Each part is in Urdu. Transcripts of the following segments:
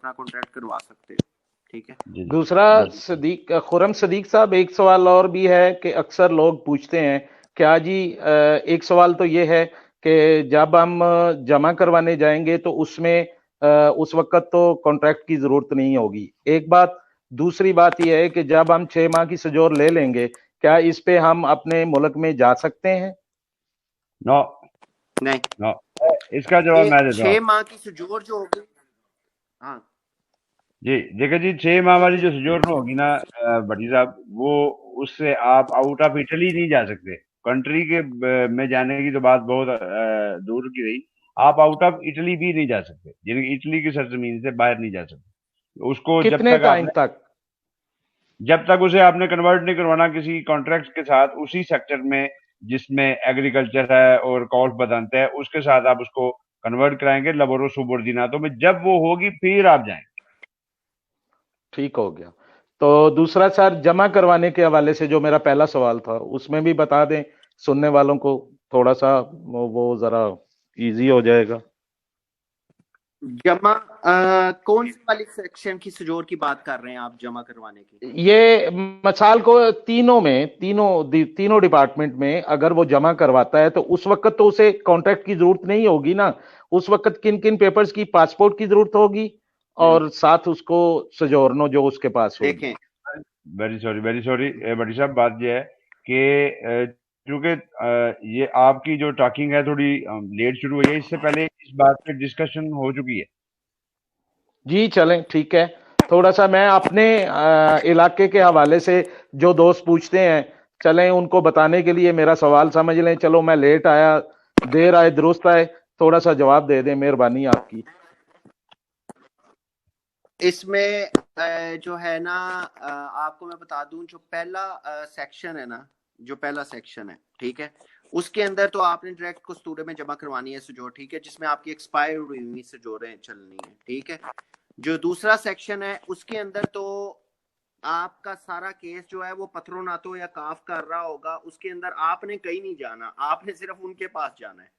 اپنا کانٹریکٹ کروا سکتے ہو. ٹھیک ہے. دوسرا خرم صدیق صاحب ایک سوال اور بھی ہے کہ اکثر لوگ پوچھتے ہیں کیا جی ایک سوال تو یہ ہے کہ جب ہم جمع کروانے جائیں گے تو اس میں اس وقت تو کانٹریکٹ کی ضرورت نہیں ہوگی، ایک بات. دوسری بات یہ ہے کہ جب ہم 6 ماہ کی سجور لے لیں گے کیا اس پہ ہم اپنے ملک میں جا سکتے ہیں؟ نو نہیں. نو اس کا جواب میں دیتا ہوں. 6 ماہ کی سجور جو ہوگی، ہاں جی دیکھیں جی 6 ماہ والی جو سجورن ہوگی نا بھٹی صاحب، وہ اس سے آپ آؤٹ آف اٹلی نہیں جا سکتے. کنٹری کے میں جانے کی تو بات بہت دور کی رہی، آپ آؤٹ آف اٹلی بھی نہیں جا سکتے، یعنی اٹلی کی سرزمین سے باہر نہیں جا سکتے. اس کو کتنے ٹائم تک؟ جب تک اسے آپ نے کنورٹ نہیں کروانا کسی کانٹریکٹ کے ساتھ اسی سیکٹر میں جس میں ایگریکلچر ہے اور کالف بدنتے ہے، اس کے ساتھ آپ اس کو کنورٹ کرائیں گے لبورو سوبردیناتوں میں. جب وہ ہوگی پھر آپ جائیں. ٹھیک ہو گیا. تو دوسرا سر جمع کروانے کے حوالے سے جو میرا پہلا سوال تھا اس میں بھی بتا دیں سننے والوں کو، تھوڑا سا وہ ذرا ایزی ہو جائے گا. جمع کون سی والی سیکشن کی سجور کی بات کر رہے ہیں آپ جمع کروانے کی؟ یہ مثال کو تینوں ڈپارٹمنٹ میں اگر وہ جمع کرواتا ہے تو اس وقت تو اسے کانٹریکٹ کی ضرورت نہیں ہوگی نا. اس وقت کن کن پیپرز کی پاسپورٹ کی ضرورت ہوگی اور ساتھ اس کو سجورنو جو اس کے پاس ہوگی. دیکھیں ویری سوری بڑی صاحب، بات یہ ہے کہ چونکہ یہ آپ کی جو ٹاکنگ ہے تھوڑی لیٹ شروع ہوئی ہے، اس سے پہلے اس بات پہ ڈسکشن ہو چکی ہے. جی چلیں ٹھیک ہے. تھوڑا سا میں اپنے علاقے کے حوالے سے جو دوست پوچھتے ہیں چلیں ان کو بتانے کے لیے میرا سوال سمجھ لیں. چلو میں لیٹ آیا، دیر آئے درست آئے، تھوڑا سا جواب دے دیں، مہربانی آپ کی. اس میں جو ہے نا آپ کو میں بتا دوں، جو پہلا سیکشن ہے نا، جو پہلا سیکشن ہے ٹھیک ہے، اس کے اندر تو آپ نے ڈائریکٹ کستورے میں جمع کروانی ہے سجور. ٹھیک ہے، جس میں آپ کی ایکسپائر ہوئی سجوریں چلنی ہیں. ٹھیک ہے. جو دوسرا سیکشن ہے اس کے اندر تو آپ کا سارا کیس جو ہے وہ پتروناتو یا کاف کر رہا ہوگا. اس کے اندر آپ نے کہیں نہیں جانا، آپ نے صرف ان کے پاس جانا ہے.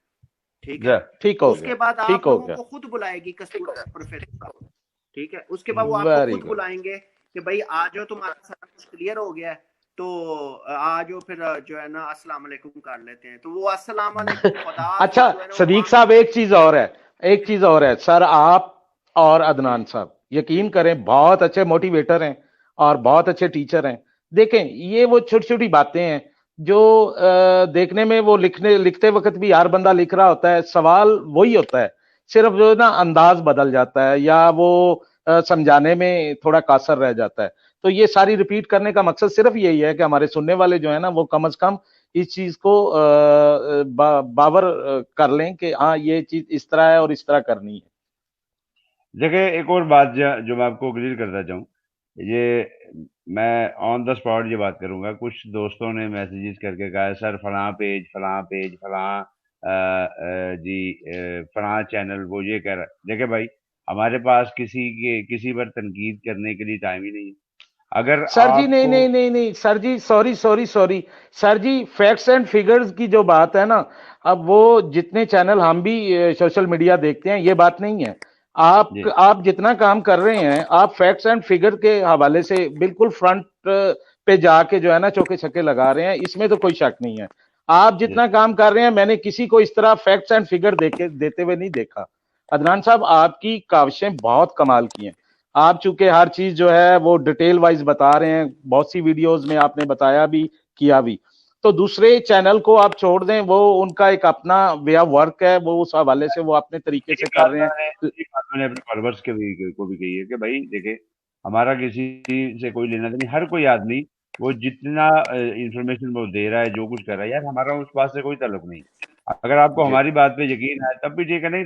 ٹھیک ہے. ٹھیک ہو اس گیا. کے بعد آپ ٹھیک ہو لوگوں گیا. کو خود بلائے گی کستورا پروفیسر. ٹھیک ہے. اس کے بعد وہ آپ کو خود بلائیں گے کہ بھائی آ جاؤ، تمہارا سارا کچھ کلیئر ہو گیا ہے تو آ جاؤ پھر جو ہے نا السلام علیکم کر لیتے ہیں. تو وہ السلام علیکم خدا اچھا صدیق صاحب ایک چیز اور ہے سر، آپ اور عدنان صاحب یقین کریں بہت اچھے موٹیویٹر ہیں اور بہت اچھے ٹیچر ہیں. دیکھیں یہ وہ چھوٹی چھوٹی باتیں ہیں جو دیکھنے میں وہ لکھتے وقت بھی ہر بندہ لکھ رہا ہوتا ہے، سوال وہی ہوتا ہے، صرف جو نا انداز بدل جاتا ہے یا وہ سمجھانے میں تھوڑا قاصر رہ جاتا ہے. تو یہ ساری ریپیٹ کرنے کا مقصد صرف یہی ہے کہ ہمارے سننے والے جو ہیں نا وہ کم از کم اس چیز کو باور کر لیں کہ ہاں یہ چیز اس طرح ہے اور اس طرح کرنی ہے. دیکھیں ایک اور بات جو میں آپ کو کلیئر کرتا چاہوں، یہ میں آن دا اسپاٹ یہ بات کروں گا. کچھ دوستوں نے میسیجز کر کے کہا سر فلاں پیج فلاں جی فلاں چینل وہ یہ کہہ رہا ہے. دیکھیں بھائی ہمارے پاس کسی پر تنقید کرنے کے لیے ٹائم ہی نہیں ہے. اگر سر جی آپ نہیں سر جی سوری سر جی، فیکٹس اینڈ فیگرز کی جو بات ہے نا، اب وہ جتنے چینل ہم بھی سوشل میڈیا دیکھتے ہیں یہ بات نہیں ہے. آپ جتنا کام کر رہے ہیں آپ فیکٹس اینڈ فگر کے حوالے سے بالکل فرنٹ پہ جا کے جو ہے نا چوکے چھکے لگا رہے ہیں، اس میں تو کوئی شک نہیں ہے. آپ جتنا کام کر رہے ہیں میں نے کسی کو اس طرح فیکٹس اینڈ فگر دیتے ہوئے نہیں دیکھا. عدنان صاحب آپ کی کاوشیں بہت کمال کی ہیں. آپ چونکہ ہر چیز جو ہے وہ ڈیٹیل وائز بتا رہے ہیں، بہت سی ویڈیوز میں آپ نے بتایا بھی کیا بھی. تو دوسرے چینل کو آپ چھوڑ دیں، وہ ان کا ایک اپنا وے آف ورک ہے، وہ اس حوالے سے وہ اپنے طریقے سے کر رہے ہیں. میں نے اپنے فالوورز کو بھی کہی ہے کہ بھائی دیکھیں ہمارا کسی سے کوئی لینا نہیں. ہر کوئی آدمی وہ جتنا انفارمیشن وہ دے رہا ہے جو کچھ کر رہا ہے، یار ہمارا اس بات سے کوئی تعلق نہیں. اگر آپ کو ہماری بات پہ یقین ہے تب بھی ٹھیک ہے، نہیں